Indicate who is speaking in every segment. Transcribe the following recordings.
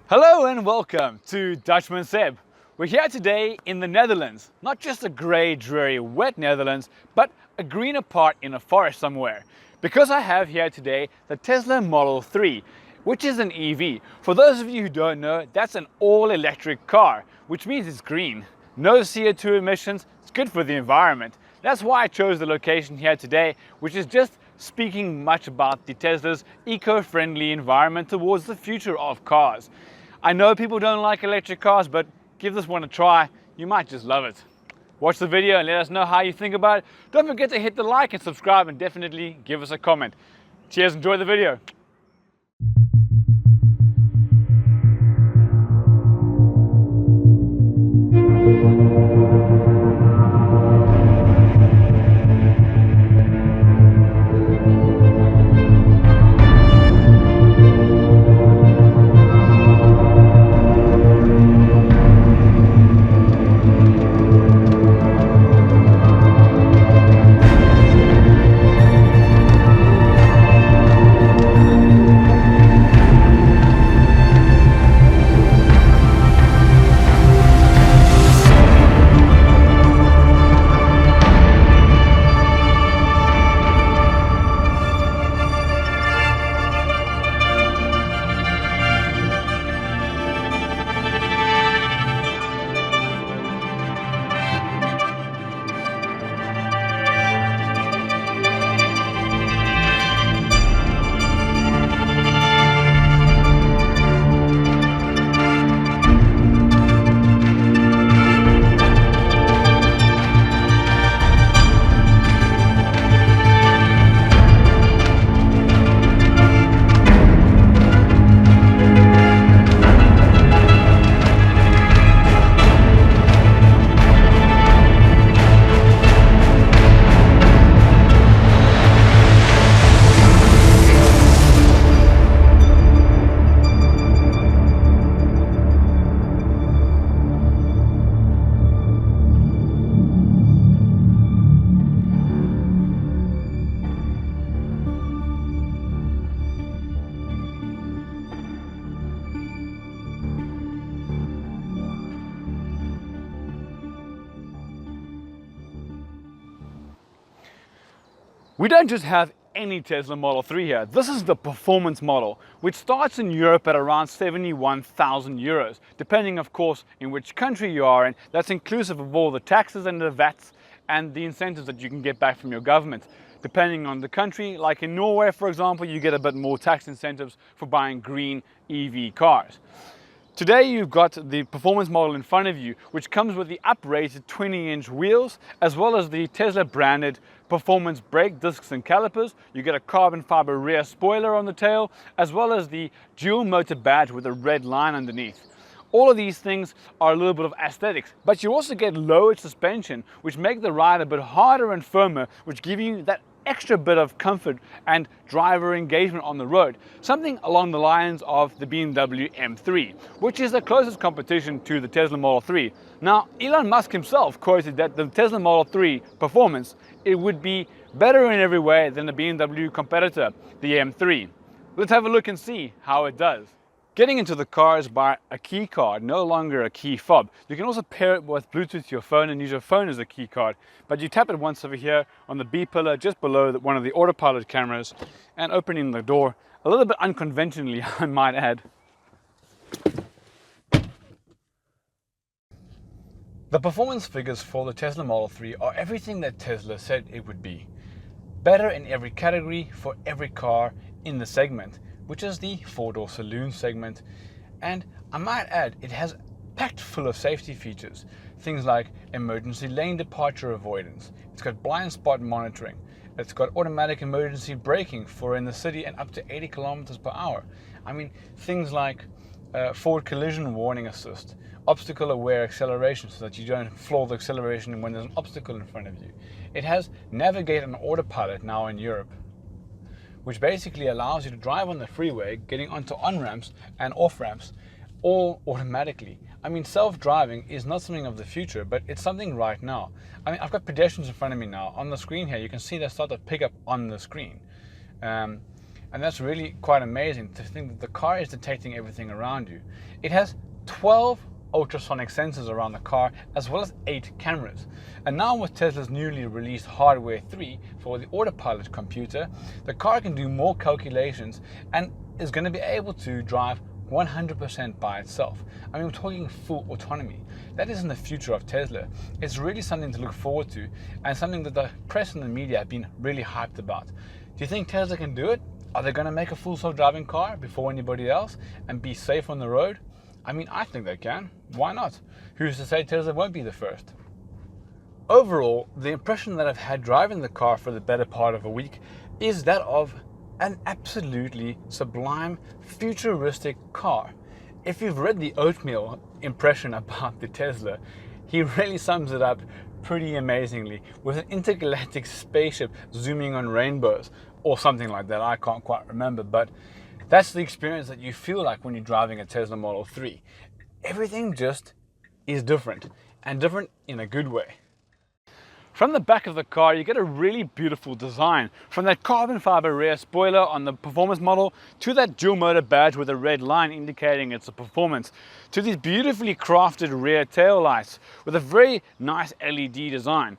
Speaker 1: Hello and welcome to Dutchman Seb. We're here today in the Netherlands. Not just a grey, dreary, wet Netherlands, but a greener part in a forest somewhere. Because I have here today the Tesla Model 3, which is an EV. For those of you who don't know, that's an all-electric car, which means it's green. No CO2 emissions, it's good for the environment. That's why I chose the location here today, which is just speaking much about the Tesla's eco-friendly environment towards the future of cars. I know people don't like electric cars, but give this one a try. You might just love it. Watch the video and let us know how you think about it. Don't forget to hit the like and subscribe, and definitely give us a comment. Cheers, enjoy the video. We don't just have any Tesla Model 3 here. This is the performance model, which starts in Europe at around 71,000 euros, depending of course in which country you are in. That's inclusive of all the taxes and the VATs and the incentives that you can get back from your government. Depending on the country, like in Norway for example, you get a bit more tax incentives for buying green EV cars. Today you've got the performance model in front of you, which comes with the uprated 20-inch wheels, as well as the Tesla branded performance brake discs and calipers. You get a carbon fiber rear spoiler on the tail, as well as the dual motor badge with a red line underneath. All of these things are a little bit of aesthetics, but you also get lowered suspension, which make the ride a bit harder and firmer, which give you that extra bit of comfort and driver engagement on the road. Something along the lines of the BMW M3, which is the closest competition to the Tesla Model 3. Now, Elon Musk himself quoted that the Tesla Model 3 performance, it would be better in every way than the BMW competitor, the M3. Let's have a look and see how it does. Getting into the car is by a key card, no longer a key fob. You can also pair it with Bluetooth to your phone and use your phone as a key card. But you tap it once over here on the B pillar just below one of the Autopilot cameras, and opening the door a little bit unconventionally, I might add. The performance figures for the Tesla Model 3 are everything that Tesla said it would be. Better in every category for every car in the segment, which is the four-door saloon segment. And I might add, it has packed full of safety features. Things like emergency lane departure avoidance. It's got blind spot monitoring. It's got automatic emergency braking for in the city and up to 80 kilometers per hour. I mean, things like forward collision warning assist, obstacle aware acceleration so that you don't floor the acceleration when there's an obstacle in front of you. It has navigate on autopilot now in Europe, which basically allows you to drive on the freeway, getting onto on-ramps and off-ramps all automatically. I mean, self-driving is not something of the future, but it's something right now. I mean, I've got pedestrians in front of me now. On the screen here, you can see they start to pick up on the screen. And that's really quite amazing to think that the car is detecting everything around you. It has 12 ultrasonic sensors around the car, as well as 8 cameras. And now with Tesla's newly released hardware 3 for the Autopilot computer, the car can do more calculations and is going to be able to drive 100% by itself. I mean, we're talking full autonomy. That is in the future of Tesla. It's really something to look forward to, and something that the press and the media have been really hyped about. Do you think Tesla can do it? Are they going to make a full self-driving car before anybody else and be safe on the road? I mean, I think they can. Why not? Who's to say Tesla won't be the first? Overall, the impression that I've had driving the car for the better part of a week is that of an absolutely sublime, futuristic car. If you've read the Oatmeal impression about the Tesla, he really sums it up pretty amazingly with an intergalactic spaceship zooming on rainbows or something like that. I can't quite remember, but that's the experience that you feel like when you're driving a Tesla Model 3. Everything just is different, and different in a good way. From the back of the car, you get a really beautiful design. From that carbon fiber rear spoiler on the performance model, to that dual motor badge with a red line indicating it's a performance, to these beautifully crafted rear tail lights with a very nice LED design.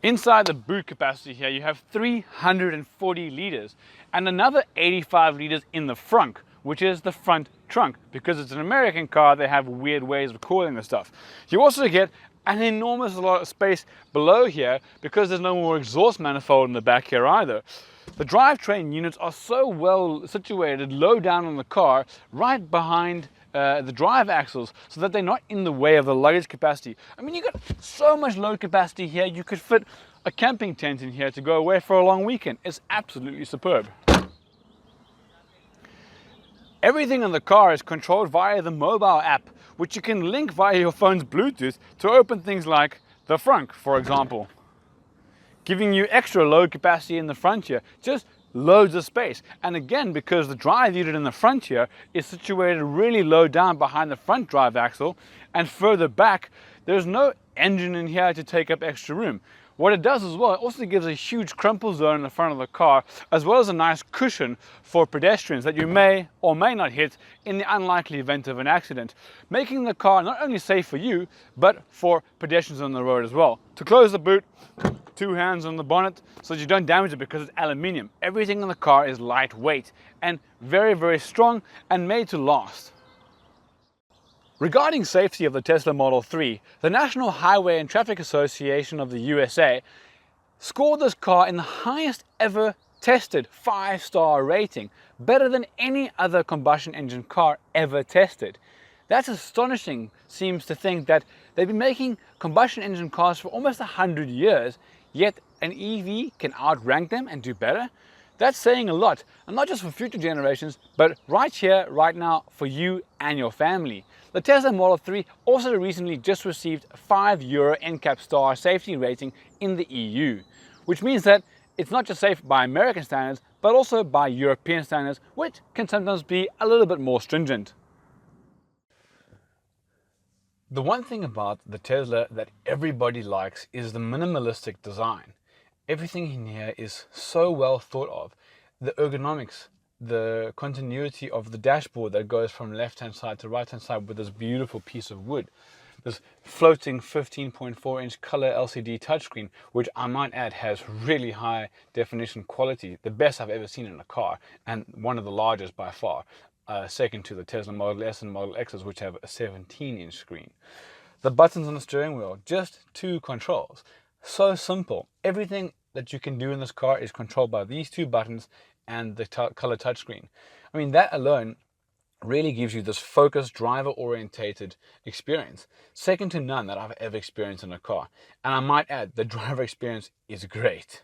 Speaker 1: Inside the boot capacity here, you have 340 liters and another 85 liters in the front, which is the front trunk. Because it's an American car, they have weird ways of calling the stuff. You also get an enormous lot of space below here because there's no more exhaust manifold in the back here either. The drivetrain units are so well situated low down on the car, right behind the drive axles, so that they're not in the way of the luggage capacity. I mean, you got so much load capacity here, you could fit a camping tent in here to go away for a long weekend. It's absolutely superb. Everything in the car is controlled via the mobile app, which you can link via your phone's Bluetooth to open things like the front, for example, giving you extra load capacity in the front here, just loads of space. And again, because the drive unit in the front here is situated really low down behind the front drive axle and further back, there's no engine in here to take up extra room. What it does as well, it also gives a huge crumple zone in the front of the car, as well as a nice cushion for pedestrians that you may or may not hit in the unlikely event of an accident, making the car not only safe for you, but for pedestrians on the road as well. To close the boot, 2 hands on the bonnet so that you don't damage it because it's aluminium. Everything in the car is lightweight and very, very strong and made to last. Regarding safety of the Tesla Model 3, the National Highway and Traffic Association of the USA scored this car in the highest ever tested 5-star rating, better than any other combustion engine car ever tested. That's astonishing. Seems to think that they've been making combustion engine cars for almost 100 years, yet an EV can outrank them and do better. That's saying a lot, and not just for future generations, but right here, right now, for you and your family. The Tesla Model 3 also recently just received a €5 NCAP star safety rating in the EU, which means that it's not just safe by American standards, but also by European standards, which can sometimes be a little bit more stringent. The one thing about the Tesla that everybody likes is the minimalistic design. Everything in here is so well thought of. The ergonomics, the continuity of the dashboard that goes from left-hand side to right-hand side with this beautiful piece of wood. This floating 15.4-inch color LCD touchscreen, which I might add has really high definition quality, the best I've ever seen in a car, and one of the largest by far, second to the Tesla Model S and Model X's, which have a 17-inch screen. The buttons on the steering wheel, just 2 controls. So simple. Everything that you can do in this car is controlled by these 2 buttons and the color touchscreen. I mean, that alone really gives you this focused, driver-orientated experience, second to none that I've ever experienced in a car. And I might add, the driver experience is great.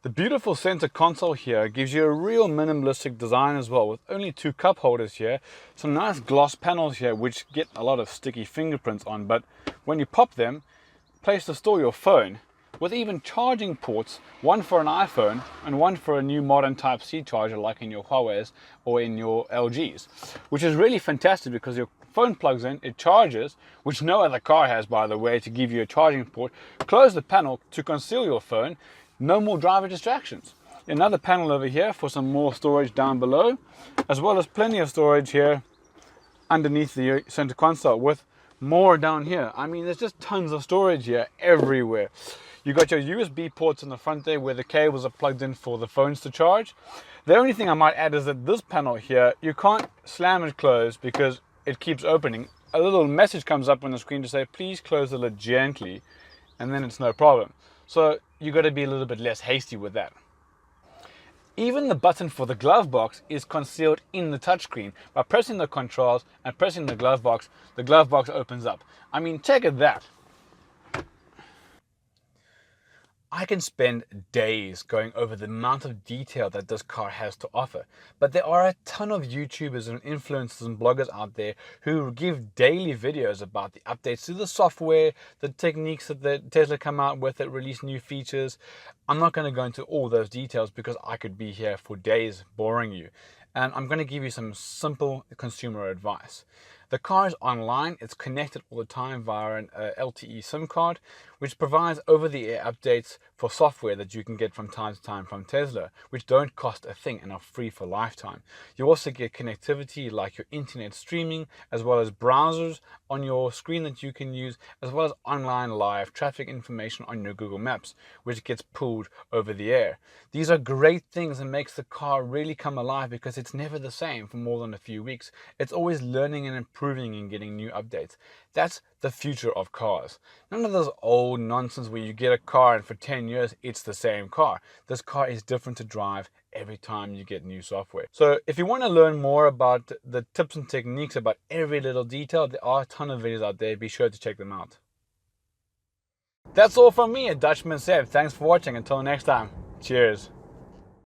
Speaker 1: The beautiful center console here gives you a real minimalistic design as well, with only 2 cup holders here, some nice gloss panels here which get a lot of sticky fingerprints on, but when you pop them, place to store your phone, with even charging ports, one for an iPhone and one for a new modern Type-C charger like in your Huawei's or in your LG's, which is really fantastic because your phone plugs in, it charges, which no other car has, by the way, to give you a charging port. Close the panel to conceal your phone. No more driver distractions. Another panel over here for some more storage down below, as well as plenty of storage here underneath the center console with more down here. I mean, there's just tons of storage here everywhere. You got your USB ports in the front there where the cables are plugged in for the phones to charge. The only thing I might add is that this panel here, you can't slam it closed because it keeps opening. A little message comes up on the screen to say, please close the lid gently, and then it's no problem. So you got to be a little bit less hasty with that. Even the button for the glove box is concealed in the touchscreen. By pressing the controls and pressing the glove box opens up. I mean, check at that. I can spend days going over the amount of detail that this car has to offer, but there are a ton of YouTubers and influencers and bloggers out there who give daily videos about the updates to the software, the techniques that the Tesla come out with that release new features. I'm not going to go into all those details because I could be here for days boring you. And I'm going to give you some simple consumer advice. The car is online, it's connected all the time via an LTE SIM card, which provides over-the-air updates for software that you can get from time to time from Tesla, which don't cost a thing and are free for lifetime. You also get connectivity like your internet streaming, as well as browsers on your screen that you can use, as well as online live traffic information on your Google Maps, which gets pulled over the air. These are great things and makes the car really come alive because it's never the same for more than a few weeks. It's always learning and improving and getting new updates. That's the future of cars. None of those old nonsense where you get a car and for 10 years it's the same car. This car is different to drive every time you get new software. So if you want to learn more about the tips and techniques about every little detail, there are a ton of videos out there. Be sure to check them out. That's all from me at Dutchman Seb. Thanks for watching. Until next time. Cheers.